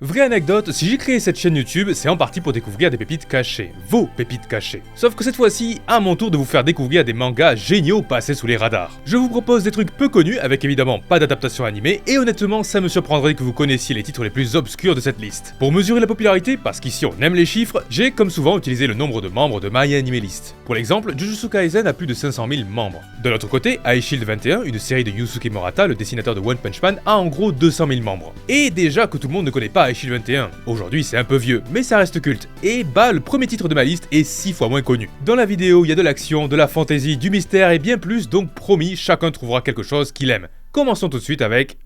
Vraie anecdote, si j'ai créé cette chaîne YouTube, c'est en partie pour découvrir des pépites cachées, vos pépites cachées. Sauf que cette fois-ci, à mon tour de vous faire découvrir des mangas géniaux passés sous les radars. Je vous propose des trucs peu connus, avec évidemment pas d'adaptation animée, et honnêtement, ça me surprendrait que vous connaissiez les titres les plus obscurs de cette liste. Pour mesurer la popularité, parce qu'ici on aime les chiffres, j'ai comme souvent utilisé le nombre de membres de My Anime List. Pour l'exemple, Jujutsu Kaisen a plus de 500 000 membres. De l'autre côté, High Shield 21, une série de Yusuke Murata, le dessinateur de One Punch Man, a en gros 200 000 membres. Et déjà que tout le monde ne connaît pas High Shield 21. Aujourd'hui c'est un peu vieux, mais ça reste culte. Et bah, le premier titre de ma liste est 6 fois moins connu. Dans la vidéo, il y a de l'action, de la fantaisie, du mystère et bien plus, donc promis, chacun trouvera quelque chose qu'il aime. Commençons tout de suite avec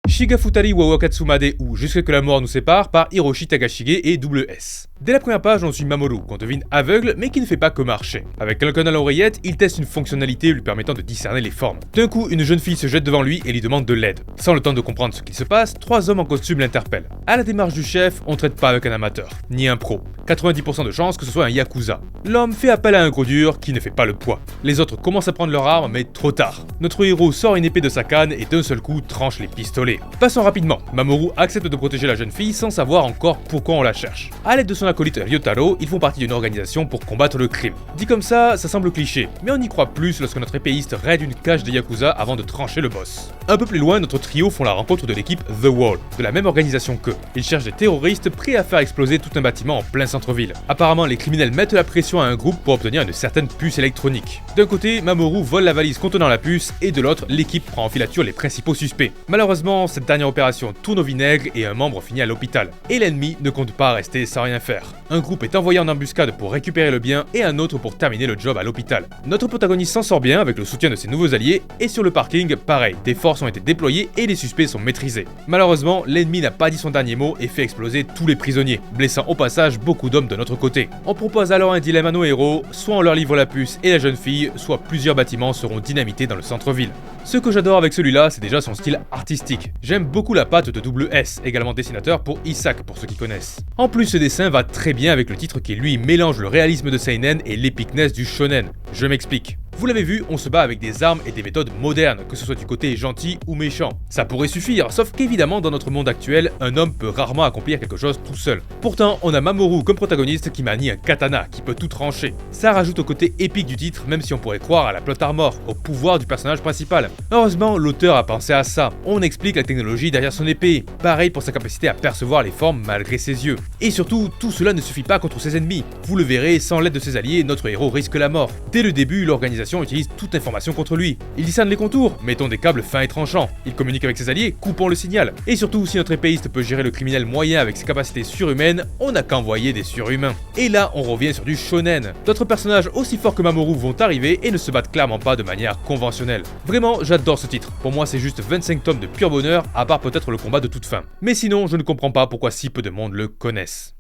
Shigafutari wa Wakatsumade ou Jusque que la mort nous sépare par Hiroshi Takashige et S. Dès la première page, on suit Mamoru, qu'on devine aveugle mais qui ne fait pas que marcher. Avec quelqu'un à l'oreillette, il teste une fonctionnalité lui permettant de discerner les formes. D'un coup, une jeune fille se jette devant lui et lui demande de l'aide. Sans le temps de comprendre ce qui se passe, 3 hommes en costume l'interpellent. À la démarche du chef, on traite pas avec un amateur, ni un pro. 90% de chances que ce soit un yakuza. L'homme fait appel à un gros dur qui ne fait pas le poids. Les autres commencent à prendre leur arme, mais trop tard. Notre héros sort une épée de sa canne et d'un seul coup tranche les pistolets. Passons rapidement. Mamoru accepte de protéger la jeune fille sans savoir encore pourquoi on la cherche. À l'aide de son acolyte Ryotaro, ils font partie d'une organisation pour combattre le crime. Dit comme ça semble cliché, mais on y croit plus lorsque notre épéiste raide une cage de yakuza avant de trancher le boss. Un peu plus loin, notre trio font la rencontre de l'équipe The Wall, de la même organisation qu'eux. Ils cherchent des terroristes prêts à faire exploser tout un bâtiment en plein centre-ville. Apparemment, les criminels mettent la pression à un groupe pour obtenir une certaine puce électronique. D'un côté, Mamoru vole la valise contenant la puce, et de l'autre, l'équipe prend en filature les principaux suspects. Malheureusement, cette dernière opération tourne au vinaigre et un membre finit à l'hôpital. Et l'ennemi ne compte pas rester sans rien faire. Un groupe est envoyé en embuscade pour récupérer le bien et un autre pour terminer le job à l'hôpital. Notre protagoniste s'en sort bien avec le soutien de ses nouveaux alliés, et sur le parking, pareil, des forces ont été déployées et les suspects sont maîtrisés. Malheureusement, l'ennemi n'a pas dit son dernier mot et fait exploser tous les prisonniers, blessant au passage beaucoup d'hommes de notre côté. On propose alors un dilemme à nos héros, soit on leur livre la puce et la jeune fille, soit plusieurs bâtiments seront dynamités dans le centre-ville. Ce que j'adore avec celui-là, c'est déjà son style artistique. J'aime beaucoup la patte de S, également dessinateur pour Isaac pour ceux qui connaissent. En plus, ce dessin va très bien avec le titre qui lui mélange le réalisme de seinen et l'épicness du shonen. Je m'explique. Vous l'avez vu, on se bat avec des armes et des méthodes modernes, que ce soit du côté gentil ou méchant. Ça pourrait suffire, sauf qu'évidemment dans notre monde actuel, un homme peut rarement accomplir quelque chose tout seul. Pourtant, on a Mamoru comme protagoniste qui manie un katana, qui peut tout trancher. Ça rajoute au côté épique du titre, même si on pourrait croire à la plot armor, au pouvoir du personnage principal. Heureusement, l'auteur a pensé à ça. On explique la technologie derrière son épée. Pareil pour sa capacité à percevoir les formes malgré ses yeux. Et surtout, tout cela ne suffit pas contre ses ennemis. Vous le verrez, sans l'aide de ses alliés, notre héros risque la mort. Dès le début, l'organisation utilise toute information contre lui. Il discerne les contours, mettons des câbles fins et tranchants. Il communique avec ses alliés, coupons le signal. Et surtout, si notre épéiste peut gérer le criminel moyen avec ses capacités surhumaines, on n'a qu'à envoyer des surhumains. Et là, on revient sur du shonen. D'autres personnages aussi forts que Mamoru vont arriver et ne se battent clairement pas de manière conventionnelle. Vraiment, j'adore ce titre. Pour moi, c'est juste 25 tomes de pur bonheur, à part peut-être le combat de toute fin. Mais sinon, je ne comprends pas pourquoi si peu de monde le connaissent.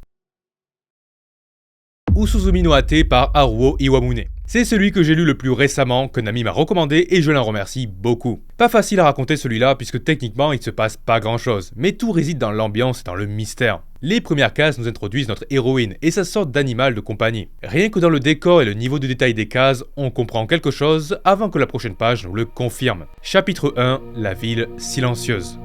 Usuzumi no Ate par Haruo Iwamune. C'est celui que j'ai lu le plus récemment, qu'un ami m'a recommandé et je l'en remercie beaucoup. Pas facile à raconter celui-là puisque techniquement il se passe pas grand chose, mais tout réside dans l'ambiance et dans le mystère. Les premières cases nous introduisent notre héroïne et sa sorte d'animal de compagnie. Rien que dans le décor et le niveau de détail des cases, on comprend quelque chose avant que la prochaine page nous le confirme. Chapitre 1, la ville silencieuse.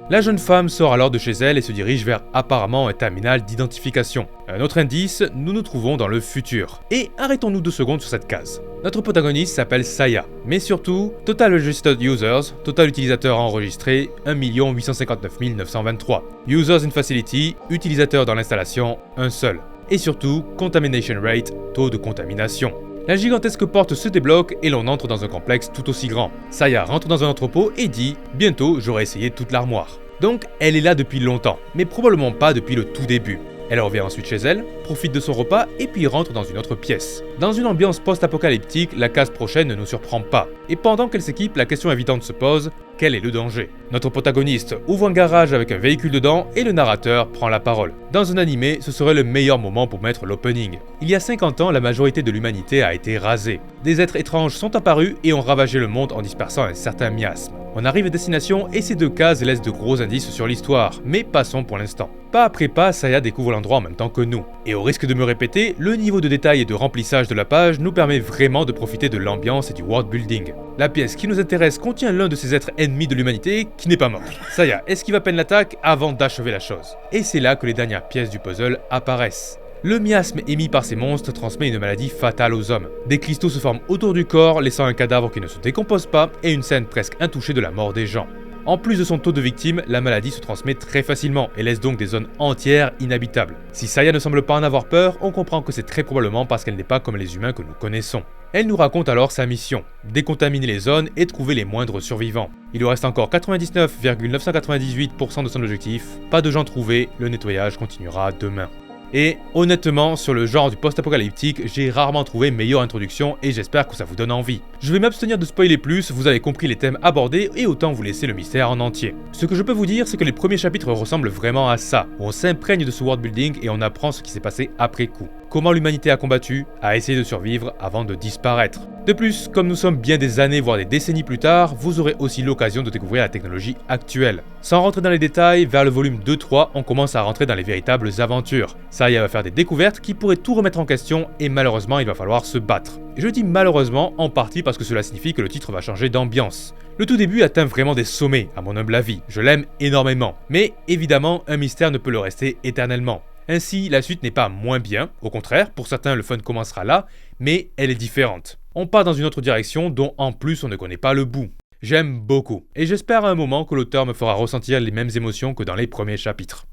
La jeune femme sort alors de chez elle et se dirige vers apparemment un terminal d'identification. Un autre indice, nous nous trouvons dans le futur. Et arrêtons-nous 2 secondes sur cette case. Notre protagoniste s'appelle Saya, mais surtout, Total Registered Users, total utilisateurs enregistrés, 1 859 923. Users in Facility, utilisateurs dans l'installation, un seul. Et surtout, Contamination Rate, taux de contamination. La gigantesque porte se débloque et l'on entre dans un complexe tout aussi grand. Saya rentre dans un entrepôt et dit « Bientôt, j'aurai essayé toute l'armoire ». Donc, elle est là depuis longtemps, mais probablement pas depuis le tout début. Elle revient ensuite chez elle, profite de son repas et puis rentre dans une autre pièce. Dans une ambiance post-apocalyptique, la case prochaine ne nous surprend pas. Et pendant qu'elle s'équipe, la question évidente se pose, quel est le danger? Notre protagoniste ouvre un garage avec un véhicule dedans et le narrateur prend la parole. Dans un animé, ce serait le meilleur moment pour mettre l'opening. Il y a 50 ans, la majorité de l'humanité a été rasée. Des êtres étranges sont apparus et ont ravagé le monde en dispersant un certain miasme. On arrive à destination et ces 2 cases laissent de gros indices sur l'histoire, mais passons pour l'instant. Pas après pas, Saya découvre l'endroit en même temps que nous. Et au risque de me répéter, le niveau de détail et de remplissage de la page nous permet vraiment de profiter de l'ambiance et du world building. La pièce qui nous intéresse contient l'un de ces êtres ennemis de l'humanité qui n'est pas mort. Saya esquive à peine l'attaque avant d'achever la chose. Et c'est là que les dernières pièces du puzzle apparaissent. Le miasme émis par ces monstres transmet une maladie fatale aux hommes. Des cristaux se forment autour du corps, laissant un cadavre qui ne se décompose pas et une scène presque intouchée de la mort des gens. En plus de son taux de victimes, la maladie se transmet très facilement et laisse donc des zones entières inhabitables. Si Saya ne semble pas en avoir peur, on comprend que c'est très probablement parce qu'elle n'est pas comme les humains que nous connaissons. Elle nous raconte alors sa mission, décontaminer les zones et trouver les moindres survivants. Il lui reste encore 99,998% de son objectif, pas de gens trouvés, le nettoyage continuera demain. Et honnêtement, sur le genre du post-apocalyptique, j'ai rarement trouvé meilleure introduction et j'espère que ça vous donne envie. Je vais m'abstenir de spoiler plus, vous avez compris les thèmes abordés et autant vous laisser le mystère en entier. Ce que je peux vous dire, c'est que les premiers chapitres ressemblent vraiment à ça, où on s'imprègne de ce world building et on apprend ce qui s'est passé après coup. Comment l'humanité a combattu, a essayé de survivre avant de disparaître. De plus, comme nous sommes bien des années voire des décennies plus tard, vous aurez aussi l'occasion de découvrir la technologie actuelle. Sans rentrer dans les détails, vers le volume 2-3, on commence à rentrer dans les véritables aventures. Saya va faire des découvertes qui pourraient tout remettre en question et malheureusement il va falloir se battre. Et je dis malheureusement en partie parce que cela signifie que le titre va changer d'ambiance. Le tout début atteint vraiment des sommets, à mon humble avis, je l'aime énormément. Mais évidemment, un mystère ne peut le rester éternellement. Ainsi, la suite n'est pas moins bien, au contraire, pour certains le fun commencera là, mais elle est différente. On part dans une autre direction dont en plus on ne connaît pas le bout. J'aime beaucoup, et j'espère à un moment que l'auteur me fera ressentir les mêmes émotions que dans les premiers chapitres.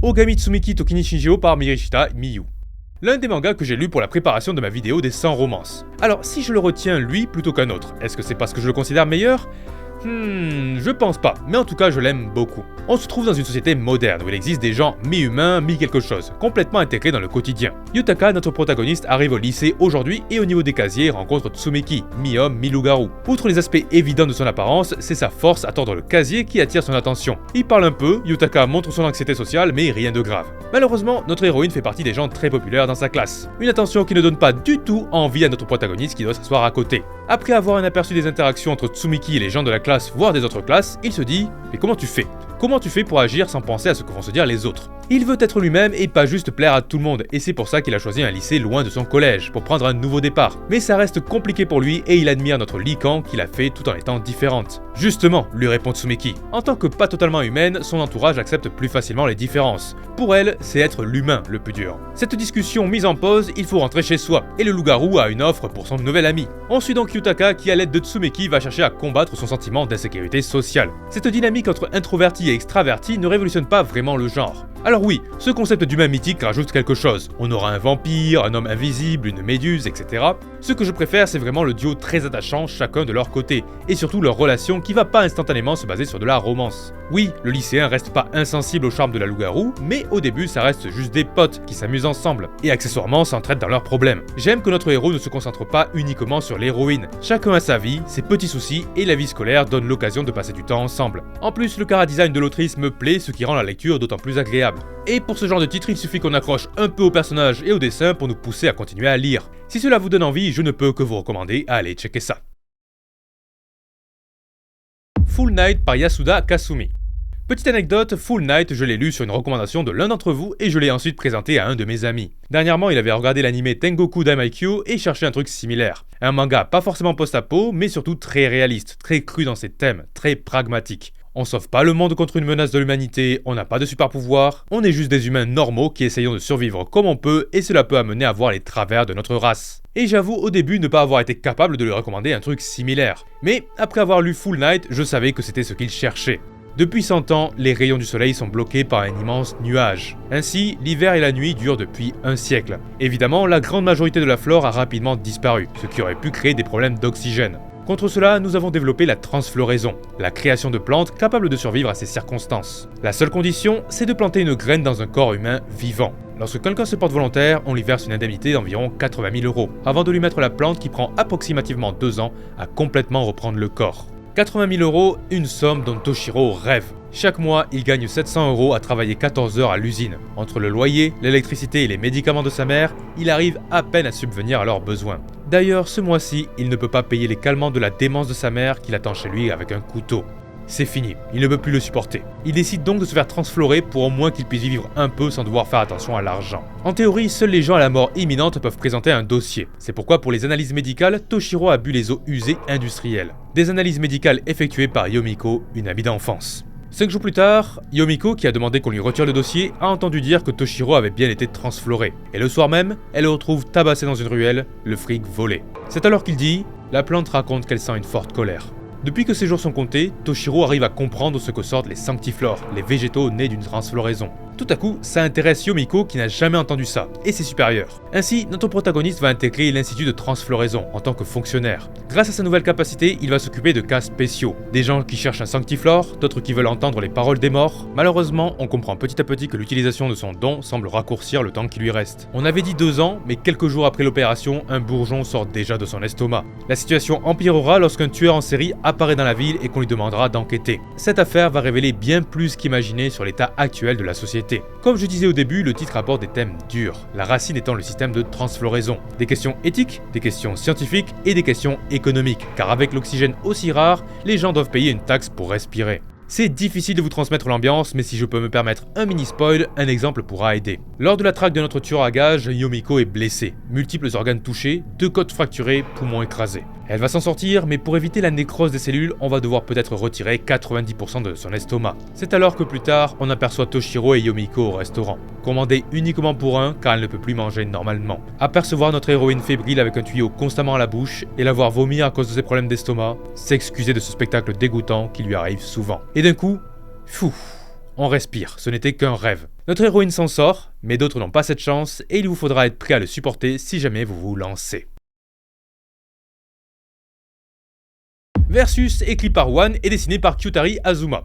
Ogami Tsumiki Tokini Shinjio par Mirishita Miyu. L'un des mangas que j'ai lu pour la préparation de ma vidéo des 100 romances. Alors si je le retiens lui plutôt qu'un autre, est-ce que c'est parce que je le considère meilleur ? Je pense pas, mais en tout cas je l'aime beaucoup. On se trouve dans une société moderne où il existe des gens mi-humains, mi-quelque chose, complètement intégrés dans le quotidien. Yutaka, notre protagoniste, arrive au lycée aujourd'hui et au niveau des casiers rencontre Tsumeki, mi-homme, mi-loup-garou. Outre les aspects évidents de son apparence, c'est sa force à tordre le casier qui attire son attention. Il parle un peu, Yutaka montre son anxiété sociale mais rien de grave. Malheureusement, notre héroïne fait partie des gens très populaires dans sa classe. Une attention qui ne donne pas du tout envie à notre protagoniste qui doit s'asseoir à côté. Après avoir un aperçu des interactions entre Tsumeki et les gens de la classe, voire des autres classes, il se dit « Mais comment tu fais ? Comment tu fais pour agir sans penser à ce que vont se dire les autres ?» Il veut être lui-même et pas juste plaire à tout le monde, et c'est pour ça qu'il a choisi un lycée loin de son collège, pour prendre un nouveau départ. Mais ça reste compliqué pour lui et il admire notre Likan qu'il a fait tout en étant différente. Justement, lui répond Tsumeki. En tant que pas totalement humaine, son entourage accepte plus facilement les différences. Pour elle, c'est être l'humain le plus dur. Cette discussion mise en pause, il faut rentrer chez soi, et le loup-garou a une offre pour son nouvel ami. On suit donc Yutaka qui, à l'aide de Tsumeki, va chercher à combattre son sentiment d'insécurité sociale. Cette dynamique entre introverti et extraverti ne révolutionne pas vraiment le genre. Alors oui, ce concept d'humain mythique rajoute quelque chose. On aura un vampire, un homme invisible, une méduse, etc. Ce que je préfère, c'est vraiment le duo très attachant chacun de leur côté, et surtout leur relation qui va pas instantanément se baser sur de la romance. Oui, le lycéen reste pas insensible au charme de la loup-garou, mais au début ça reste juste des potes qui s'amusent ensemble, et accessoirement s'entraident dans leurs problèmes. J'aime que notre héros ne se concentre pas uniquement sur l'héroïne. Chacun a sa vie, ses petits soucis, et la vie scolaire donne l'occasion de passer du temps ensemble. En plus, le chara-design de l'autrice me plaît, ce qui rend la lecture d'autant plus agréable. Et pour ce genre de titre, il suffit qu'on accroche un peu au personnage et au dessin pour nous pousser à continuer à lire. Si cela vous donne envie, je ne peux que vous recommander à aller checker ça. Full Night par Yasuda Kasumi. Petite anecdote, Full Night, je l'ai lu sur une recommandation de l'un d'entre vous et je l'ai ensuite présenté à un de mes amis. Dernièrement, il avait regardé l'anime Tengoku Daimaikyu et cherché un truc similaire. Un manga pas forcément post-apo, mais surtout très réaliste, très cru dans ses thèmes, très pragmatique. On sauve pas le monde contre une menace de l'humanité, on n'a pas de super pouvoir, on est juste des humains normaux qui essayons de survivre comme on peut et cela peut amener à voir les travers de notre race. Et j'avoue au début ne pas avoir été capable de lui recommander un truc similaire. Mais après avoir lu Full Night, je savais que c'était ce qu'il cherchait. Depuis 100 ans, les rayons du soleil sont bloqués par un immense nuage. Ainsi, l'hiver et la nuit durent depuis un siècle. Évidemment, la grande majorité de la flore a rapidement disparu, ce qui aurait pu créer des problèmes d'oxygène. Contre cela, nous avons développé la transfloraison, la création de plantes capables de survivre à ces circonstances. La seule condition, c'est de planter une graine dans un corps humain vivant. Lorsque quelqu'un se porte volontaire, on lui verse une indemnité d'environ 80 000 €, avant de lui mettre la plante qui prend approximativement 2 ans à complètement reprendre le corps. 80 000 €, une somme dont Toshiro rêve. Chaque mois, il gagne 700 € à travailler 14 heures à l'usine. Entre le loyer, l'électricité et les médicaments de sa mère, il arrive à peine à subvenir à leurs besoins. D'ailleurs, ce mois-ci, il ne peut pas payer les calmants de la démence de sa mère qui l'attend chez lui avec un couteau. c'est fini, il ne peut plus le supporter. Il décide donc de se faire transflorer pour au moins qu'il puisse vivre un peu sans devoir faire attention à l'argent. En théorie, seuls les gens à la mort imminente peuvent présenter un dossier. C'est pourquoi pour les analyses médicales, Toshiro a bu les eaux usées industrielles. Des analyses médicales effectuées par Yomiko, une amie d'enfance. 5 jours plus tard, Yomiko, qui a demandé qu'on lui retire le dossier, a entendu dire que Toshiro avait bien été transfloré. Et le soir même, elle le retrouve tabassé dans une ruelle, le fric volé. C'est alors qu'il dit « La plante raconte qu'elle sent une forte colère ». Depuis que ses jours sont comptés, Toshiro arrive à comprendre ce que sortent les sanctiflores, les végétaux nés d'une transfloraison. Tout à coup, ça intéresse Yomiko qui n'a jamais entendu ça, et ses supérieurs. Ainsi, notre protagoniste va intégrer l'institut de transfloraison en tant que fonctionnaire. Grâce à sa nouvelle capacité, il va s'occuper de cas spéciaux. Des gens qui cherchent un sanctiflore, d'autres qui veulent entendre les paroles des morts. Malheureusement, on comprend petit à petit que l'utilisation de son don semble raccourcir le temps qui lui reste. On avait dit 2 ans, mais quelques jours après l'opération, un bourgeon sort déjà de son estomac. La situation empirera lorsqu'un tueur en série apparaît dans la ville et qu'on lui demandera d'enquêter. Cette affaire va révéler bien plus qu'imaginé sur l'état actuel de la société. Comme je disais au début, le titre aborde des thèmes durs, la racine étant le système de transfloraison. Des questions éthiques, des questions scientifiques et des questions économiques, car avec l'oxygène aussi rare, les gens doivent payer une taxe pour respirer. C'est difficile de vous transmettre l'ambiance, mais si je peux me permettre un mini spoil, un exemple pourra aider. Lors de la traque de notre tueur à gages, Yomiko est blessée. Multiples organes touchés, 2 côtes fracturées, poumons écrasés. Elle va s'en sortir, mais pour éviter la nécrose des cellules, on va devoir peut-être retirer 90% de son estomac. C'est alors que plus tard, on aperçoit Toshiro et Yomiko au restaurant. Commandé uniquement pour un, car elle ne peut plus manger normalement. Apercevoir notre héroïne fébrile avec un tuyau constamment à la bouche, et la voir vomir à cause de ses problèmes d'estomac, s'excuser de ce spectacle dégoûtant qui lui arrive souvent. Et d'un coup, on respire, ce n'était qu'un rêve. Notre héroïne s'en sort, mais d'autres n'ont pas cette chance, et il vous faudra être prêt à le supporter si jamais vous vous lancez. Versus, écrit par One et dessiné par Kyutari Azuma.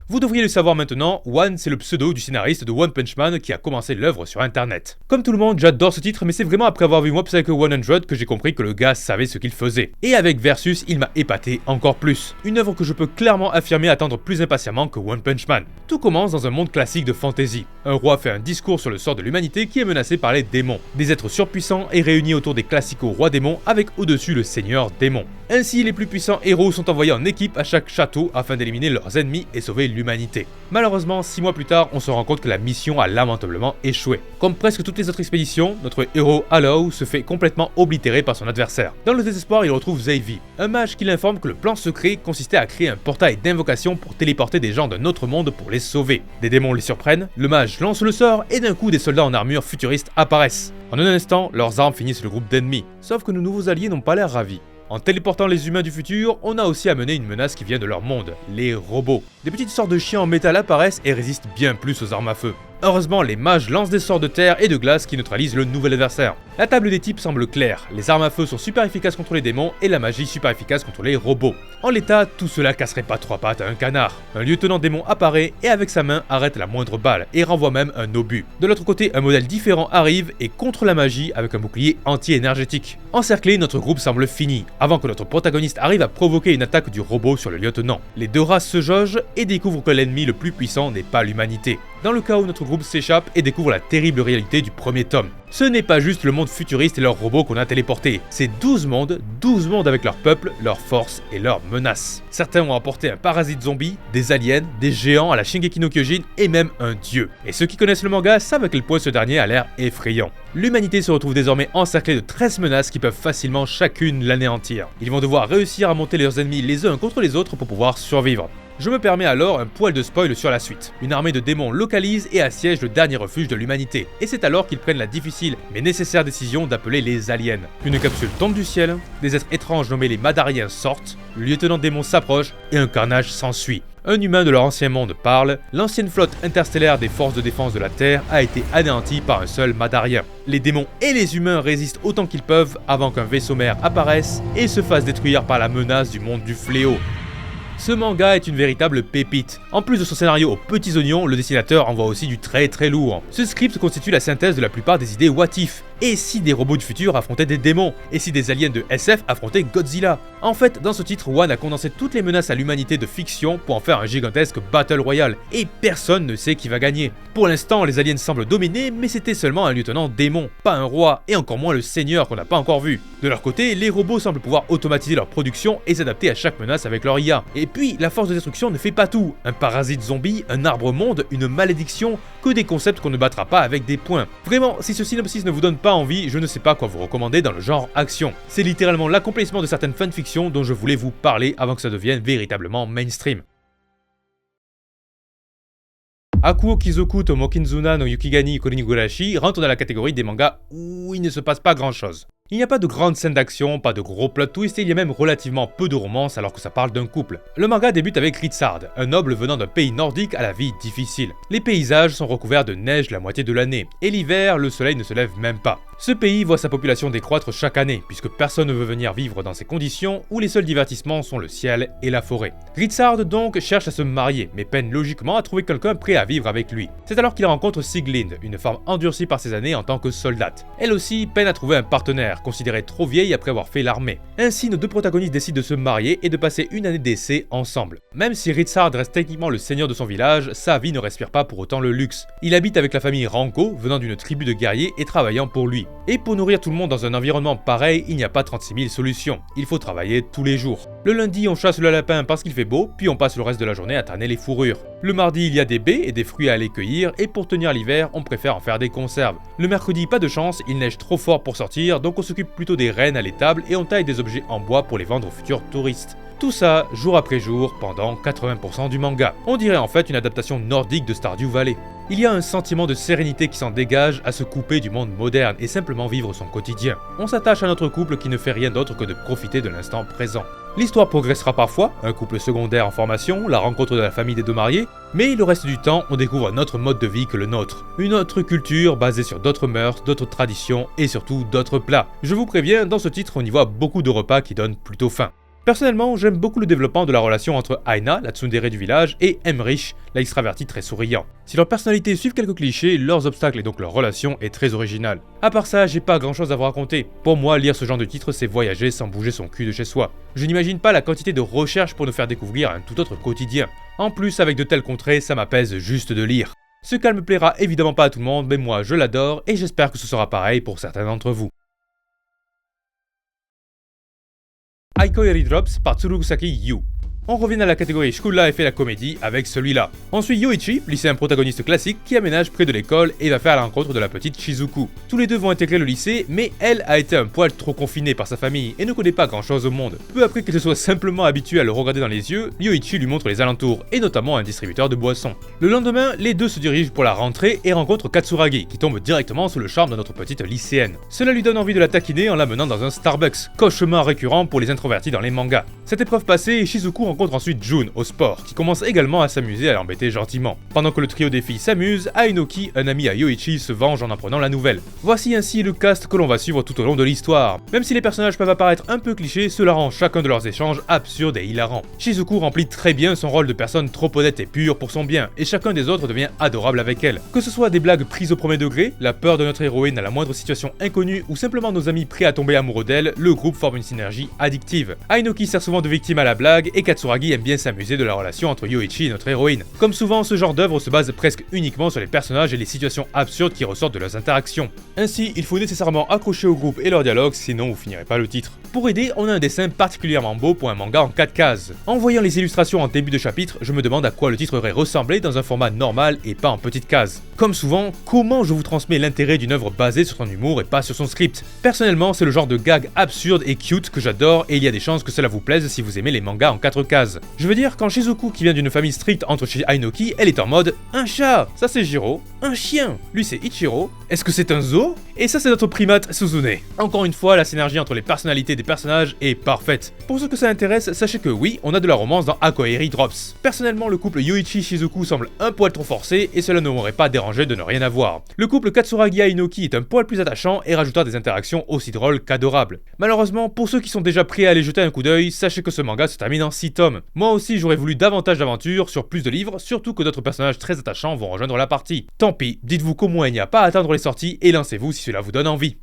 Vous devriez le savoir maintenant, One c'est le pseudo du scénariste de One Punch Man qui a commencé l'œuvre sur internet. Comme tout le monde, j'adore ce titre, mais c'est vraiment après avoir vu Mob Psycho 100 que j'ai compris que le gars savait ce qu'il faisait. Et avec Versus, il m'a épaté encore plus. Une œuvre que je peux clairement affirmer attendre plus impatiemment que One Punch Man. Tout commence dans un monde classique de fantasy. Un roi fait un discours sur le sort de l'humanité qui est menacée par les démons. Des êtres surpuissants et réunis autour des classicaux rois démons avec au-dessus le seigneur démon. Ainsi, les plus puissants héros sont envoyés en équipe à chaque château afin d'éliminer leurs ennemis et sauver l'humanité. Malheureusement, 6 mois plus tard, on se rend compte que la mission a lamentablement échoué. Comme presque toutes les autres expéditions, notre héros Hollow se fait complètement oblitérer par son adversaire. Dans le désespoir, il retrouve Zeivi, un mage qui l'informe que le plan secret consistait à créer un portail d'invocation pour téléporter des gens d'un autre monde pour les sauver. Des démons les surprennent, le mage lance le sort et d'un coup des soldats en armure futuriste apparaissent. En un instant, leurs armes finissent le groupe d'ennemis, sauf que nos nouveaux alliés n'ont pas l'air ravis. En téléportant les humains du futur, on a aussi amené une menace qui vient de leur monde, les robots. Des petites sortes de chiens en métal apparaissent et résistent bien plus aux armes à feu. Heureusement, les mages lancent des sorts de terre et de glace qui neutralisent le nouvel adversaire. La table des types semble claire, les armes à feu sont super efficaces contre les démons et la magie super efficace contre les robots. En l'état, tout cela casserait pas 3 pattes à un canard. Un lieutenant démon apparaît et avec sa main arrête la moindre balle et renvoie même un obus. De l'autre côté, un modèle différent arrive et contre la magie avec un bouclier anti-énergétique. Encerclé, notre groupe semble fini, avant que notre protagoniste arrive à provoquer une attaque du robot sur le lieutenant. Les deux races se jaugent et découvrent que l'ennemi le plus puissant n'est pas l'humanité. Dans le cas où notre groupe s'échappe et découvre la terrible réalité du premier tome. Ce n'est pas juste le monde futuriste et leurs robots qu'on a téléportés, c'est 12 mondes avec leurs peuples, leurs forces et leurs menaces. Certains ont apporté un parasite zombie, des aliens, des géants à la Shingeki no Kyojin et même un dieu. Et ceux qui connaissent le manga savent à quel point ce dernier a l'air effrayant. L'humanité se retrouve désormais encerclée de 13 menaces qui peuvent facilement chacune l'anéantir. Ils vont devoir réussir à monter leurs ennemis les uns contre les autres pour pouvoir survivre. Je me permets alors un poil de spoil sur la suite. Une armée de démons localise et assiège le dernier refuge de l'humanité, et c'est alors qu'ils prennent la difficile mais nécessaire décision d'appeler les aliens. Une capsule tombe du ciel, des êtres étranges nommés les Madariens sortent, le lieutenant démon s'approche et un carnage s'ensuit. Un humain de leur ancien monde parle, l'ancienne flotte interstellaire des forces de défense de la Terre a été anéantie par un seul Madarien. Les démons et les humains résistent autant qu'ils peuvent avant qu'un vaisseau mère apparaisse et se fasse détruire par la menace du monde du fléau. Ce manga est une véritable pépite. En plus de son scénario aux petits oignons, le dessinateur envoie aussi du très lourd. Ce script constitue la synthèse de la plupart des idées what if. Et si des robots du futur affrontaient des démons? Et si des aliens de SF affrontaient Godzilla? En fait, dans ce titre, One a condensé toutes les menaces à l'humanité de fiction pour en faire un gigantesque Battle Royale. Et personne ne sait qui va gagner. Pour l'instant, les aliens semblent dominer, mais c'était seulement un lieutenant démon, pas un roi, et encore moins le seigneur qu'on n'a pas encore vu. De leur côté, les robots semblent pouvoir automatiser leur production et s'adapter à chaque menace avec leur IA. Et Et puis, la force de destruction ne fait pas tout. Un parasite zombie, un arbre monde, une malédiction, que des concepts qu'on ne battra pas avec des points. Vraiment, si ce synopsis ne vous donne pas envie, je ne sais pas quoi vous recommander dans le genre action. C'est littéralement l'accomplissement de certaines fanfictions dont je voulais vous parler avant que ça devienne véritablement mainstream. Hakuo Kizoku to Mokinzuna no Yukigani Korinigurashi rentre dans la catégorie des mangas où il ne se passe pas grand chose. Il n'y a pas de grandes scènes d'action, pas de gros plot twists et il y a même relativement peu de romance alors que ça parle d'un couple. Le manga débute avec Ritsard, un noble venant d'un pays nordique à la vie difficile. Les paysages sont recouverts de neige la moitié de l'année, et l'hiver, le soleil ne se lève même pas. Ce pays voit sa population décroître chaque année, puisque personne ne veut venir vivre dans ces conditions où les seuls divertissements sont le ciel et la forêt. Ritsard donc cherche à se marier, mais peine logiquement à trouver quelqu'un prêt à vivre avec lui. C'est alors qu'il rencontre Sieglind, une femme endurcie par ses années en tant que soldate. Elle aussi peine à trouver un partenaire, considérée trop vieille après avoir fait l'armée. Ainsi, nos deux protagonistes décident de se marier et de passer une année d'essai ensemble. Même si Ritsard reste techniquement le seigneur de son village, sa vie ne respire pas pour autant le luxe. Il habite avec la famille Ranko, venant d'une tribu de guerriers et travaillant pour lui. Et pour nourrir tout le monde dans un environnement pareil, il n'y a pas 36 000 solutions. Il faut travailler tous les jours. Le lundi, on chasse le lapin parce qu'il fait beau, puis on passe le reste de la journée à tanner les fourrures. Le mardi, il y a des baies et des fruits à aller cueillir, et pour tenir l'hiver, on préfère en faire des conserves. Le mercredi, pas de chance, il neige trop fort pour sortir, donc on s'occupe plutôt des rennes à l'étable et on taille des objets en bois pour les vendre aux futurs touristes. Tout ça, jour après jour, pendant 80% du manga. On dirait en fait une adaptation nordique de Stardew Valley. Il y a un sentiment de sérénité qui s'en dégage à se couper du monde moderne et simplement vivre son quotidien. On s'attache à notre couple qui ne fait rien d'autre que de profiter de l'instant présent. L'histoire progressera parfois, un couple secondaire en formation, la rencontre de la famille des deux mariés, mais le reste du temps, on découvre un autre mode de vie que le nôtre. Une autre culture basée sur d'autres mœurs, d'autres traditions et surtout d'autres plats. Je vous préviens, dans ce titre, on y voit beaucoup de repas qui donnent plutôt faim. Personnellement, j'aime beaucoup le développement de la relation entre Aina, la tsundere du village, et Emrich, l'extraverti très souriant. Si leurs personnalités suivent quelques clichés, leurs obstacles et donc leur relation est très originale. À part ça, j'ai pas grand chose à vous raconter. Pour moi, lire ce genre de titre, c'est voyager sans bouger son cul de chez soi. Je n'imagine pas la quantité de recherches pour nous faire découvrir un tout autre quotidien. En plus, avec de tels contrées, ça m'apaise juste de lire. Ce calme plaira évidemment pas à tout le monde, mais moi je l'adore et j'espère que ce sera pareil pour certains d'entre vous. Aikoeri Drops par Tsurukusaki Yu. On revient à la catégorie School Life et la comédie avec celui-là. On suit Yoichi, lycéen protagoniste classique qui aménage près de l'école et va faire la rencontre de la petite Shizuku. Tous les deux vont intégrer le lycée, mais elle a été un poil trop confinée par sa famille et ne connaît pas grand chose au monde. Peu après qu'elle se soit simplement habituée à le regarder dans les yeux, Yoichi lui montre les alentours et notamment un distributeur de boissons. Le lendemain, les deux se dirigent pour la rentrée et rencontrent Katsuragi qui tombe directement sous le charme de notre petite lycéenne. Cela lui donne envie de la taquiner en l'amenant dans un Starbucks, cauchemar récurrent pour les introvertis dans les mangas. Cette épreuve passée, Shizuku rencontre ensuite Jun au sport, qui commence également à s'amuser à l'embêter gentiment. Pendant que le trio des filles s'amuse, Ainoki, un ami à Yoichi, se venge en apprenant la nouvelle. Voici ainsi le cast que l'on va suivre tout au long de l'histoire. Même si les personnages peuvent apparaître un peu clichés, cela rend chacun de leurs échanges absurdes et hilarants. Shizuku remplit très bien son rôle de personne trop honnête et pure pour son bien, et chacun des autres devient adorable avec elle. Que ce soit des blagues prises au premier degré, la peur de notre héroïne à la moindre situation inconnue, ou simplement nos amis prêts à tomber amoureux d'elle, le groupe forme une synergie addictive. Ainoki sert souvent de victime à la blague, et Katsuragi aime bien s'amuser de la relation entre Yoichi et notre héroïne. Comme souvent, ce genre d'œuvre se base presque uniquement sur les personnages et les situations absurdes qui ressortent de leurs interactions. Ainsi, il faut nécessairement accrocher au groupe et leur dialogue, sinon vous finirez pas le titre. Pour aider, on a un dessin particulièrement beau pour un manga en 4 cases. En voyant les illustrations en début de chapitre, je me demande à quoi le titre aurait ressemblé dans un format normal et pas en petites cases. Comme souvent, comment je vous transmets l'intérêt d'une œuvre basée sur son humour et pas sur son script? Personnellement, c'est le genre de gag absurde et cute que j'adore et il y a des chances que cela vous plaise si vous aimez les mangas en 4 cases. Je veux dire, quand Shizuku, qui vient d'une famille stricte, entre chez Ainoki, elle est en mode « Un chat, ça c'est Jiro, un chien, lui c'est Ichiro, est-ce que c'est un zoo? Et ça c'est notre primate Suzune ». Encore une fois, la synergie entre les personnalités des personnages est parfaite. Pour ceux que ça intéresse, sachez que oui, on a de la romance dans Akoeri Drops. Personnellement, le couple Yoichi-Shizuku semble un poil trop forcé et cela ne m'aurait pas dérangé de ne rien avoir. Le couple Katsuragi-Ainoki est un poil plus attachant et rajoutera des interactions aussi drôles qu'adorables. Malheureusement, pour ceux qui sont déjà prêts à aller jeter un coup d'œil, sachez que ce manga se termine en 6 tomes. Moi aussi, j'aurais voulu davantage d'aventures sur plus de livres, surtout que d'autres personnages très attachants vont rejoindre la partie. Tant pis, dites-vous qu'au moins il n'y a pas à attendre les sorties et lancez-vous si cela vous donne envie.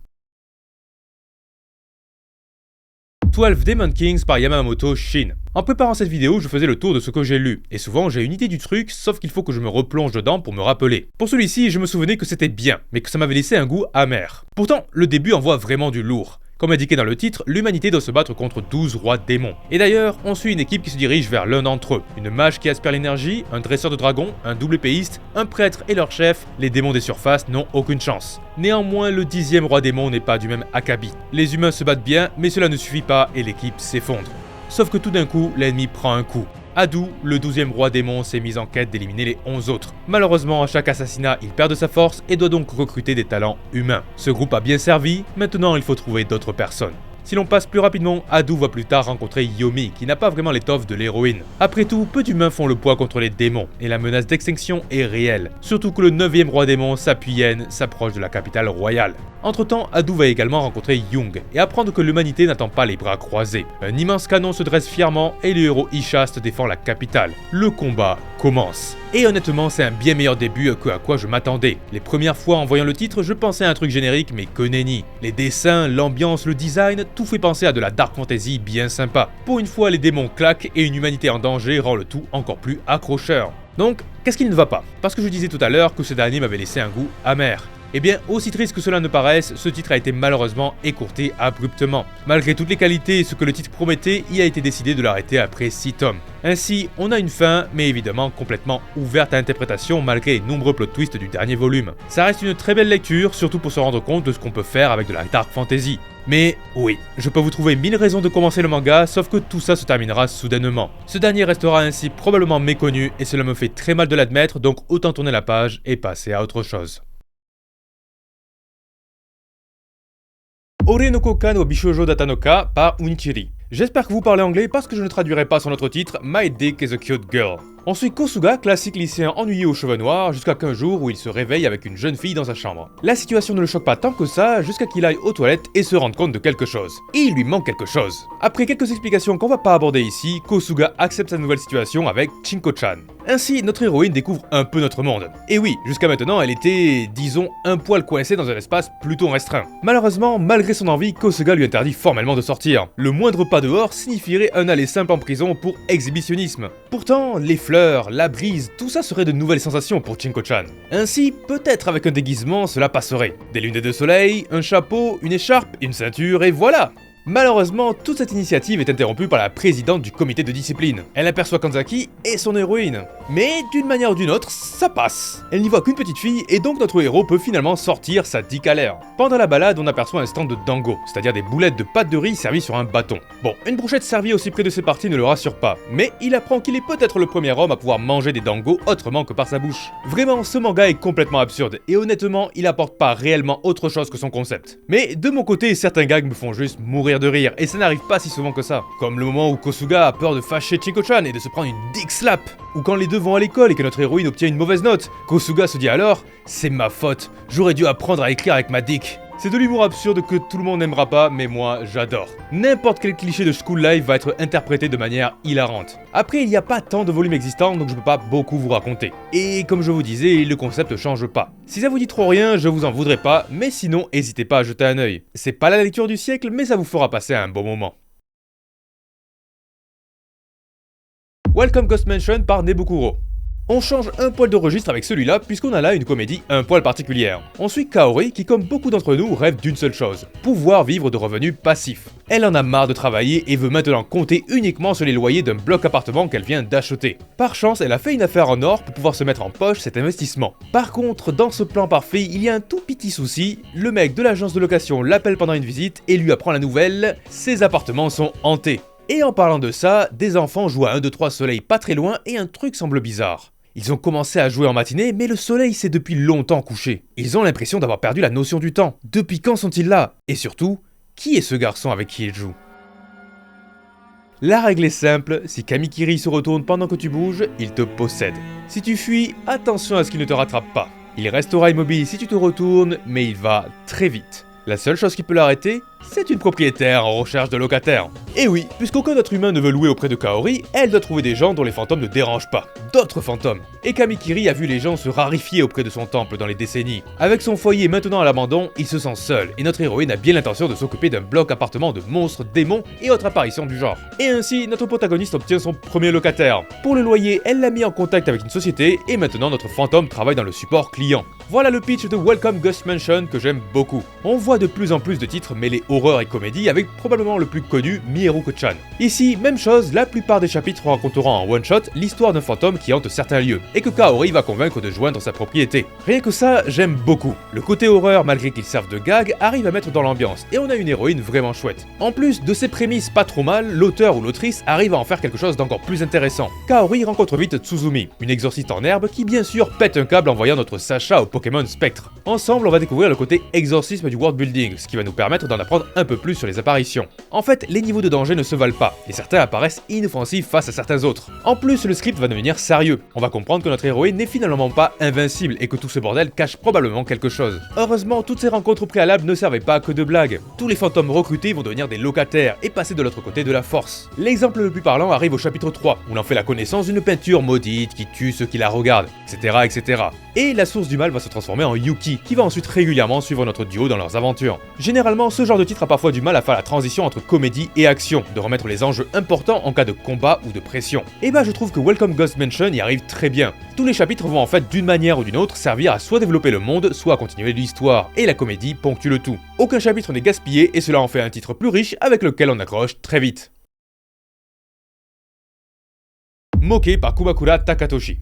12 Demon Kings par Yamamoto Shin. En préparant cette vidéo, je faisais le tour de ce que j'ai lu, et souvent j'ai une idée du truc, sauf qu'il faut que je me replonge dedans pour me rappeler. Pour celui-ci, je me souvenais que c'était bien, mais que ça m'avait laissé un goût amer. Pourtant, le début envoie vraiment du lourd. Comme indiqué dans le titre, l'humanité doit se battre contre 12 rois démons. Et d'ailleurs, on suit une équipe qui se dirige vers l'un d'entre eux. Une mage qui aspire l'énergie, un dresseur de dragons, un double épéiste, un prêtre et leur chef, les démons des surfaces n'ont aucune chance. Néanmoins, le 10e roi démon n'est pas du même acabit. Les humains se battent bien, mais cela ne suffit pas et l'équipe s'effondre. Sauf que tout d'un coup, l'ennemi prend un coup. Adu, le 12e roi démon, s'est mis en quête d'éliminer les 11 autres. Malheureusement, à chaque assassinat, il perd de sa force et doit donc recruter des talents humains. Ce groupe a bien servi, maintenant il faut trouver d'autres personnes. Si l'on passe plus rapidement, Adu va plus tard rencontrer Yomi, qui n'a pas vraiment l'étoffe de l'héroïne. Après tout, peu d'humains font le poids contre les démons, et la menace d'extinction est réelle. Surtout que le 9e roi démon, Sapuyen, s'approche de la capitale royale. Entre temps, Adu va également rencontrer Young, et apprendre que l'humanité n'attend pas les bras croisés. Un immense canon se dresse fièrement, et le héros Ishast défend la capitale. Le combat commence. Et honnêtement, c'est un bien meilleur début que à quoi je m'attendais. Les premières fois en voyant le titre, je pensais à un truc générique, mais que nenni. Les dessins, l'ambiance, le design, tout fait penser à de la dark fantasy bien sympa. Pour une fois, les démons claquent et une humanité en danger rend le tout encore plus accrocheur. Donc, qu'est-ce qui ne va pas? Parce que je disais tout à l'heure que ce dernier m'avait laissé un goût amer. Eh bien, aussi triste que cela ne paraisse, ce titre a été malheureusement écourté abruptement. Malgré toutes les qualités et ce que le titre promettait, il a été décidé de l'arrêter après 6 tomes. Ainsi, on a une fin, mais évidemment complètement ouverte à interprétation malgré les nombreux plot twists du dernier volume. Ça reste une très belle lecture, surtout pour se rendre compte de ce qu'on peut faire avec de la dark fantasy. Mais oui, je peux vous trouver 1000 raisons de commencer le manga, sauf que tout ça se terminera soudainement. Ce dernier restera ainsi probablement méconnu, et cela me fait très mal de l'admettre, donc autant tourner la page et passer à autre chose. Ore no Koka no Bishoujo Datanoka par Unichiri. J'espère que vous parlez anglais parce que je ne traduirai pas son autre titre, My Dick is a Cute Girl. On suit Kosuga, classique lycéen ennuyé aux cheveux noirs, jusqu'à qu'un jour où il se réveille avec une jeune fille dans sa chambre. La situation ne le choque pas tant que ça, jusqu'à qu'il aille aux toilettes et se rende compte de quelque chose. Et il lui manque quelque chose. Après quelques explications qu'on va pas aborder ici, Kosuga accepte sa nouvelle situation avec Chinko-chan. Ainsi, notre héroïne découvre un peu notre monde. Et oui, jusqu'à maintenant, elle était, disons, un poil coincée dans un espace plutôt restreint. Malheureusement, malgré son envie, Kosuga lui interdit formellement de sortir. Le moindre pas dehors signifierait un aller simple en prison pour exhibitionnisme. Pourtant, les fleurs, la brise, tout ça serait de nouvelles sensations pour Chinko-chan. Ainsi, peut-être avec un déguisement, cela passerait. Des lunettes de soleil, un chapeau, une écharpe, une ceinture, et voilà! Malheureusement, toute cette initiative est interrompue par la présidente du comité de discipline. Elle aperçoit Kanzaki et son héroïne. Mais d'une manière ou d'une autre, ça passe. Elle n'y voit qu'une petite fille et donc notre héros peut finalement sortir sa dick à l'air. Pendant la balade, on aperçoit un stand de dango, c'est-à-dire des boulettes de pâte de riz servies sur un bâton. Bon, une brochette servie aussi près de ses parties ne le rassure pas, mais il apprend qu'il est peut-être le premier homme à pouvoir manger des dangos autrement que par sa bouche. Vraiment, ce manga est complètement absurde et honnêtement, il apporte pas réellement autre chose que son concept. Mais de mon côté, certains gags me font juste mourir de rire, et ça n'arrive pas si souvent que ça. Comme le moment où Kosuga a peur de fâcher Chinko-chan et de se prendre une dick slap. Ou quand les deux vont à l'école et que notre héroïne obtient une mauvaise note, Kosuga se dit alors « C'est ma faute, j'aurais dû apprendre à écrire avec ma dick ». C'est de l'humour absurde que tout le monde n'aimera pas, mais moi j'adore. N'importe quel cliché de School Life va être interprété de manière hilarante. Après, il n'y a pas tant de volumes existants, donc je peux pas beaucoup vous raconter. Et comme je vous disais, le concept change pas. Si ça vous dit trop rien, je vous en voudrais pas, mais sinon, n'hésitez pas à jeter un œil. C'est pas la lecture du siècle, mais ça vous fera passer un bon moment. Welcome Ghost Mansion par Nebukuro. On change un poil de registre avec celui-là puisqu'on a là une comédie un poil particulière. On suit Kaori qui, comme beaucoup d'entre nous, rêve d'une seule chose, pouvoir vivre de revenus passifs. Elle en a marre de travailler et veut maintenant compter uniquement sur les loyers d'un bloc appartement qu'elle vient d'acheter. Par chance, elle a fait une affaire en or pour pouvoir se mettre en poche cet investissement. Par contre, dans ce plan parfait, il y a un tout petit souci, le mec de l'agence de location l'appelle pendant une visite et lui apprend la nouvelle, ses appartements sont hantés. Et en parlant de ça, des enfants jouent à 1, 2, 3 soleil pas très loin et un truc semble bizarre. Ils ont commencé à jouer en matinée, mais le soleil s'est depuis longtemps couché. Ils ont l'impression d'avoir perdu la notion du temps. Depuis quand sont-ils là? Et surtout, qui est ce garçon avec qui ils jouent? La règle est simple, si Kamikiri se retourne pendant que tu bouges, il te possède. Si tu fuis, attention à ce qu'il ne te rattrape pas. Il restera immobile si tu te retournes, mais il va très vite. La seule chose qui peut l'arrêter, c'est une propriétaire en recherche de locataire. Et oui, puisqu'aucun autre humain ne veut louer auprès de Kaori, elle doit trouver des gens dont les fantômes ne dérangent pas. D'autres fantômes. Et Kamikiri a vu les gens se rarifier auprès de son temple dans les décennies. Avec son foyer maintenant à l'abandon, il se sent seul, et notre héroïne a bien l'intention de s'occuper d'un bloc appartement de monstres, démons et autres apparitions du genre. Et ainsi, notre protagoniste obtient son premier locataire. Pour le loyer, elle l'a mis en contact avec une société, et maintenant notre fantôme travaille dans le support client. Voilà le pitch de Welcome Ghost Mansion que j'aime beaucoup. On voit de plus en plus de titres mêlés horreur et comédie avec probablement le plus connu, Miheruko-chan. Ici, même chose, la plupart des chapitres raconteront en one-shot l'histoire d'un fantôme qui hante certains lieux, et que Kaori va convaincre de joindre sa propriété. Rien que ça, j'aime beaucoup. Le côté horreur, malgré qu'il serve de gag, arrive à mettre dans l'ambiance, et on a une héroïne vraiment chouette. En plus de ces prémices pas trop mal, l'auteur ou l'autrice arrive à en faire quelque chose d'encore plus intéressant. Kaori rencontre vite Tsuzumi, une exorciste en herbe qui bien sûr pète un câble en voyant notre Sacha au Pokémon Spectre. Ensemble, on va découvrir le côté exorcisme du world building, ce qui va nous permettre d'en apprendre un peu plus sur les apparitions. En fait, les niveaux de danger ne se valent pas, et certains apparaissent inoffensifs face à certains autres. En plus, le script va devenir sérieux. On va comprendre que notre héroïne n'est finalement pas invincible et que tout ce bordel cache probablement quelque chose. Heureusement, toutes ces rencontres préalables ne servaient pas que de blagues. Tous les fantômes recrutés vont devenir des locataires et passer de l'autre côté de la force. L'exemple le plus parlant arrive au chapitre 3, où l'on fait la connaissance d'une peinture maudite qui tue ceux qui la regardent, etc. etc. Et la source du mal va se transformer en Yuki, qui va ensuite régulièrement suivre notre duo dans leurs aventures. Généralement, ce genre de titre a parfois du mal à faire la transition entre comédie et action, de remettre les enjeux importants en cas de combat ou de pression. Et bah je trouve que Welcome Ghost Mansion y arrive très bien. Tous les chapitres vont en fait d'une manière ou d'une autre servir à soit développer le monde, soit à continuer l'histoire, et la comédie ponctue le tout. Aucun chapitre n'est gaspillé et cela en fait un titre plus riche avec lequel on accroche très vite. Moqué par Kumakura Takatoshi.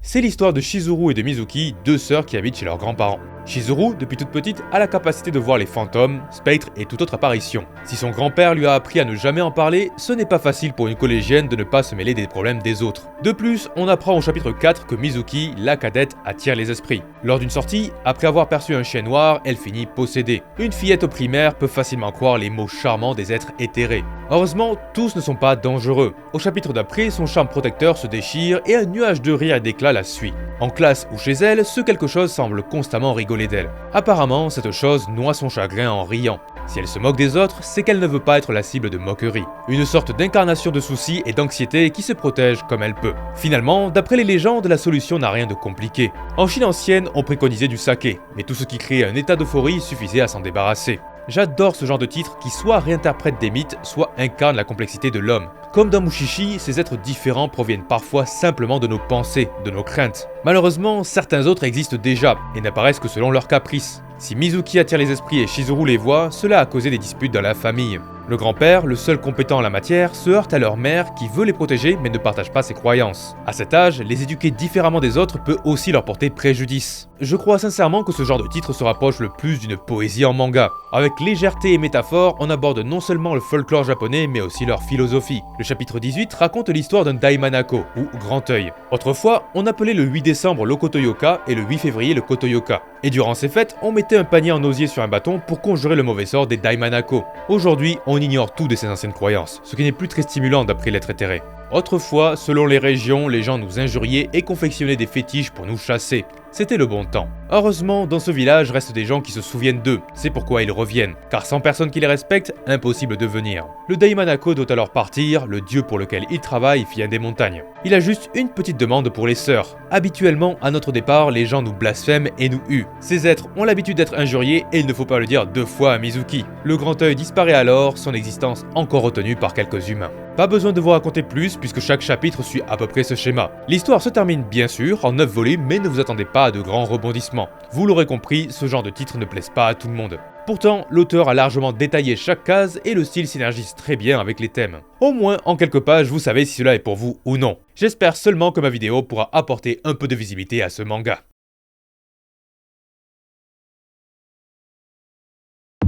C'est l'histoire de Shizuru et de Mizuki, deux sœurs qui habitent chez leurs grands-parents. Shizuru, depuis toute petite, a la capacité de voir les fantômes, spectres et toute autre apparition. Si son grand-père lui a appris à ne jamais en parler, ce n'est pas facile pour une collégienne de ne pas se mêler des problèmes des autres. De plus, on apprend au chapitre 4 que Mizuki, la cadette, attire les esprits. Lors d'une sortie, après avoir perçu un chien noir, elle finit possédée. Une fillette au primaire peut facilement croire les mots charmants des êtres éthérés. Heureusement, tous ne sont pas dangereux. Au chapitre d'après, son charme protecteur se déchire et un nuage de rire et d'éclat la suit. En classe ou chez elle, ce quelque chose semble constamment rigoler d'elle. Apparemment, cette chose noie son chagrin en riant. Si elle se moque des autres, c'est qu'elle ne veut pas être la cible de moquerie. Une sorte d'incarnation de soucis et d'anxiété qui se protège comme elle peut. Finalement, d'après les légendes, la solution n'a rien de compliqué. En Chine ancienne, on préconisait du saké, mais tout ce qui créait un état d'euphorie suffisait à s'en débarrasser. J'adore ce genre de titre qui soit réinterprète des mythes, soit incarne la complexité de l'homme. Comme dans Mushishi, ces êtres différents proviennent parfois simplement de nos pensées, de nos craintes. Malheureusement, certains autres existent déjà, et n'apparaissent que selon leurs caprices. Si Mizuki attire les esprits et Shizuru les voit, cela a causé des disputes dans la famille. Le grand-père, le seul compétent en la matière, se heurte à leur mère qui veut les protéger mais ne partage pas ses croyances. À cet âge, les éduquer différemment des autres peut aussi leur porter préjudice. Je crois sincèrement que ce genre de titre se rapproche le plus d'une poésie en manga. Avec légèreté et métaphore, on aborde non seulement le folklore japonais mais aussi leur philosophie. Le chapitre 18 raconte l'histoire d'un Daimanako, ou Grand Œil. Autrefois, on appelait le 8 décembre le Kotoyoka et le 8 février le Kotoyoka. Et durant ces fêtes, on mettait un panier en osier sur un bâton pour conjurer le mauvais sort des Daimanako. Aujourd'hui, on ignore tout de ces anciennes croyances, ce qui n'est plus très stimulant d'après l'être éthéré. Autrefois, selon les régions, les gens nous injuriaient et confectionnaient des fétiches pour nous chasser. C'était le bon temps. Heureusement, dans ce village restent des gens qui se souviennent d'eux, c'est pourquoi ils reviennent, car sans personne qui les respecte, impossible de venir. Le Daimanako doit alors partir, le dieu pour lequel il travaille vient des montagnes. Il a juste une petite demande pour les sœurs. Habituellement, à notre départ, les gens nous blasphèment et nous huent. Ces êtres ont l'habitude d'être injuriés et il ne faut pas le dire deux fois à Mizuki. Le grand œil disparaît alors, son existence encore retenue par quelques humains. Pas besoin de vous raconter plus puisque chaque chapitre suit à peu près ce schéma. L'histoire se termine bien sûr en 9 volumes mais ne vous attendez pas à de grands rebondissements. Vous l'aurez compris, ce genre de titre ne plaise pas à tout le monde. Pourtant, l'auteur a largement détaillé chaque case et le style synergise très bien avec les thèmes. Au moins, en quelques pages, vous savez si cela est pour vous ou non. J'espère seulement que ma vidéo pourra apporter un peu de visibilité à ce manga.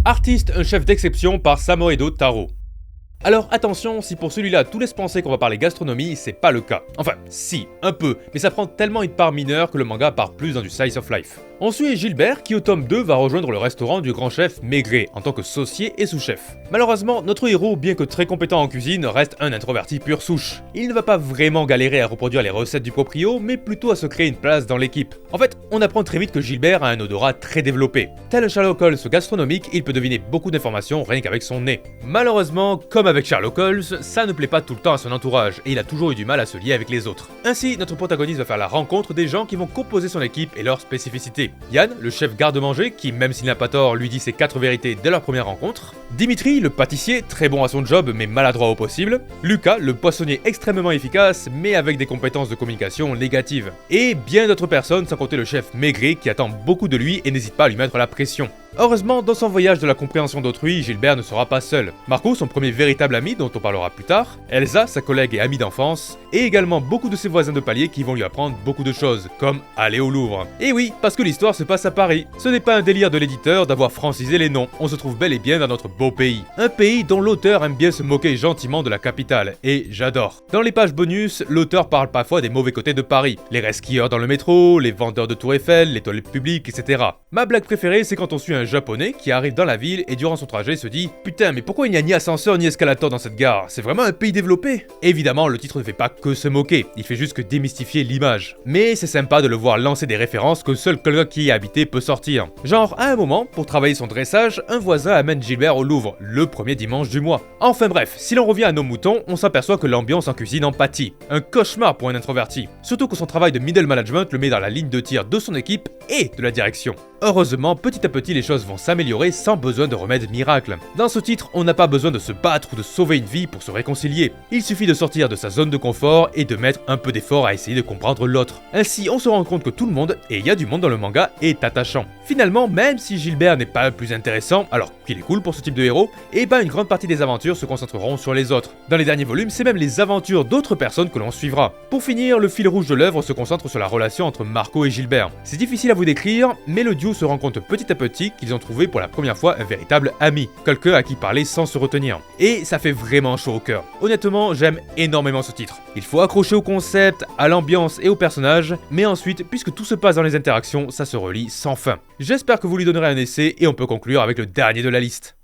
Artiste, un chef d'exception par Samoedo Taro. Alors attention, si pour celui-là tout laisse penser qu'on va parler gastronomie, c'est pas le cas. Enfin, si, un peu, mais ça prend tellement une part mineure que le manga part plus dans du slice of life. On suit Gilbert qui au tome 2 va rejoindre le restaurant du grand chef Maigret en tant que saucier et sous-chef. Malheureusement, notre héros, bien que très compétent en cuisine, reste un introverti pure souche. Il ne va pas vraiment galérer à reproduire les recettes du proprio, mais plutôt à se créer une place dans l'équipe. En fait, on apprend très vite que Gilbert a un odorat très développé. Tel Sherlock Holmes gastronomique, il peut deviner beaucoup d'informations rien qu'avec son nez. Malheureusement, comme avec Sherlock Holmes, ça ne plaît pas tout le temps à son entourage et il a toujours eu du mal à se lier avec les autres. Ainsi, notre protagoniste va faire la rencontre des gens qui vont composer son équipe et leurs spécificités. Yann, le chef garde-manger, qui même s'il n'a pas tort, lui dit ses 4 vérités dès leur première rencontre. Dimitri, le pâtissier, très bon à son job mais maladroit au possible. Lucas, le poissonnier extrêmement efficace mais avec des compétences de communication négatives. Et bien d'autres personnes sans compter le chef Maigret qui attend beaucoup de lui et n'hésite pas à lui mettre la pression. Heureusement, dans son voyage de la compréhension d'autrui, Gilbert ne sera pas seul. Marco, son premier véritable ami dont on parlera plus tard, Elsa, sa collègue et amie d'enfance, et également beaucoup de ses voisins de palier qui vont lui apprendre beaucoup de choses, comme aller au Louvre. Et oui, parce que l'histoire se passe à Paris. Ce n'est pas un délire de l'éditeur d'avoir francisé les noms, on se trouve bel et bien dans notre beau pays. Un pays dont l'auteur aime bien se moquer gentiment de la capitale, et j'adore. Dans les pages bonus, l'auteur parle parfois des mauvais côtés de Paris, les resquilleurs dans le métro, les vendeurs de tour Eiffel, les toilettes publiques, etc. Ma blague préférée, c'est quand on suit un japonais qui arrive dans la ville et durant son trajet se dit « Putain, mais pourquoi il n'y a ni ascenseur ni escalator dans cette gare? C'est vraiment un pays développé ?» Évidemment, le titre ne fait pas que se moquer, il fait juste que démystifier l'image. Mais c'est sympa de le voir lancer des références que seul quelqu'un qui y est habité peut sortir. Genre, à un moment, pour travailler son dressage, un voisin amène Gilbert au Louvre, le premier dimanche du mois. Enfin bref, si l'on revient à nos moutons, on s'aperçoit que l'ambiance en cuisine en pâtit. Un cauchemar pour un introverti. Surtout que son travail de middle management le met dans la ligne de tir de son équipe et de la direction. Heureusement, petit à petit les choses vont s'améliorer sans besoin de remède miracle. Dans ce titre, on n'a pas besoin de se battre ou de sauver une vie pour se réconcilier. Il suffit de sortir de sa zone de confort et de mettre un peu d'effort à essayer de comprendre l'autre. Ainsi, on se rend compte que tout le monde, et il y a du monde dans le manga, est attachant. Finalement, même si Gilbert n'est pas le plus intéressant, alors qu'il est cool pour ce type de héros, et ben une grande partie des aventures se concentreront sur les autres. Dans les derniers volumes, c'est même les aventures d'autres personnes que l'on suivra. Pour finir, le fil rouge de l'œuvre se concentre sur la relation entre Marco et Gilbert. C'est difficile à vous décrire, mais le duo se rend compte petit à petit qu'ils ont trouvé pour la première fois un véritable ami, quelqu'un à qui parler sans se retenir. Et ça fait vraiment chaud au cœur. Honnêtement, j'aime énormément ce titre. Il faut accrocher au concept, à l'ambiance et aux personnages, mais ensuite, puisque tout se passe dans les interactions, ça se relie sans fin. J'espère que vous lui donnerez un essai et on peut conclure avec le dernier de la liste.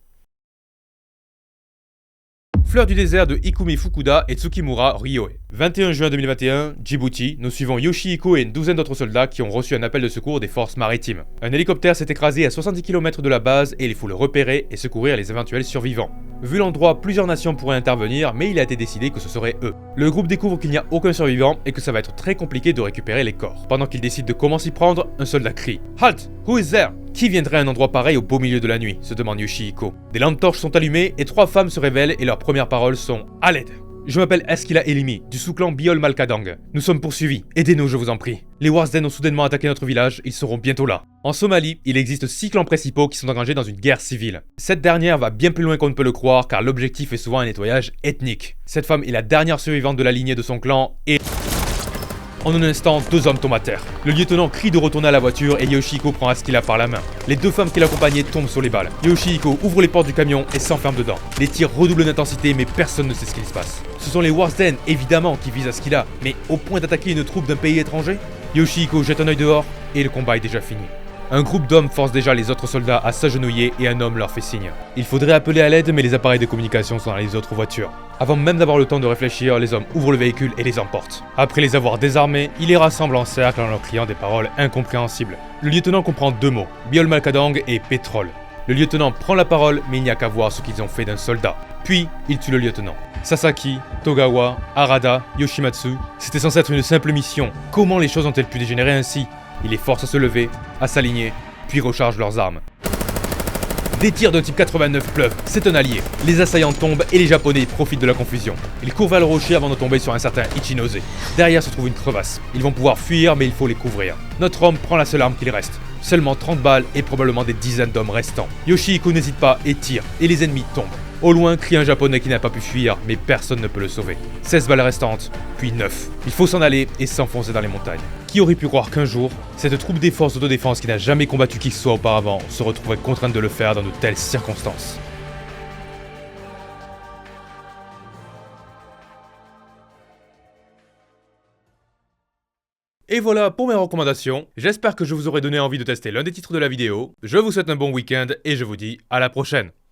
Fleur du désert de Ikumi Fukuda et Tsukimura Ryoe. 21 juin 2021, Djibouti, nous suivons Yoshihiko et une douzaine d'autres soldats qui ont reçu un appel de secours des forces maritimes. Un hélicoptère s'est écrasé à 70 km de la base et il faut le repérer et secourir les éventuels survivants. Vu l'endroit, plusieurs nations pourraient intervenir, mais il a été décidé que ce serait eux. Le groupe découvre qu'il n'y a aucun survivant et que ça va être très compliqué de récupérer les corps. Pendant qu'ils décident de comment s'y prendre, un soldat crie « Halt! Who is there ?» Qui viendrait à un endroit pareil au beau milieu de la nuit, se demande Yoshihiko. Des lampes torches sont allumées et 3 femmes se révèlent et leurs premières paroles sont « À l'aide !» Je m'appelle Eskila Elimi, du sous-clan Biol Malkadang. Nous sommes poursuivis, aidez-nous je vous en prie. Les Warsden ont soudainement attaqué notre village, ils seront bientôt là. En Somalie, il existe 6 clans principaux qui sont engagés dans une guerre civile. Cette dernière va bien plus loin qu'on ne peut le croire car l'objectif est souvent un nettoyage ethnique. Cette femme est la dernière survivante de la lignée de son clan et... En un instant, 2 hommes tombent à terre. Le lieutenant crie de retourner à la voiture et Yoshihiko prend Eskila par la main. Les 2 femmes qui l'accompagnaient tombent sur les balles. Yoshihiko ouvre les portes du camion et s'enferme dedans. Les tirs redoublent d'intensité mais personne ne sait ce qu'il se passe. Ce sont les Warsden, évidemment, qui visent Eskila, mais au point d'attaquer une troupe d'un pays étranger? Yoshihiko jette un œil dehors et le combat est déjà fini. Un groupe d'hommes force déjà les autres soldats à s'agenouiller et un homme leur fait signe. Il faudrait appeler à l'aide mais les appareils de communication sont dans les autres voitures. Avant même d'avoir le temps de réfléchir, les hommes ouvrent le véhicule et les emportent. Après les avoir désarmés, ils les rassemblent en cercle en leur criant des paroles incompréhensibles. Le lieutenant comprend 2 mots, Biol Malkadang et pétrole. Le lieutenant prend la parole mais il n'y a qu'à voir ce qu'ils ont fait d'un soldat. Puis, il tue le lieutenant. Sasaki, Togawa, Harada, Yoshimatsu, c'était censé être une simple mission. Comment les choses ont-elles pu dégénérer ainsi? Il les force à se lever, à s'aligner, puis rechargent leurs armes. Des tirs de type 89 pleuvent, c'est un allié. Les assaillants tombent et les japonais profitent de la confusion. Ils courent vers le rocher avant de tomber sur un certain Ichinose. Derrière se trouve une crevasse. Ils vont pouvoir fuir mais il faut les couvrir. Notre homme prend la seule arme qu'il reste. Seulement 30 balles et probablement des dizaines d'hommes restants. Yoshihiko n'hésite pas et tire, et les ennemis tombent. Au loin crie un japonais qui n'a pas pu fuir, mais personne ne peut le sauver. 16 balles restantes, puis 9. Il faut s'en aller et s'enfoncer dans les montagnes. Qui aurait pu croire qu'un jour, cette troupe des forces d'autodéfense qui n'a jamais combattu qui que ce soit auparavant se retrouverait contrainte de le faire dans de telles circonstances? Et voilà pour mes recommandations, j'espère que je vous aurai donné envie de tester l'un des titres de la vidéo, je vous souhaite un bon week-end et je vous dis à la prochaine.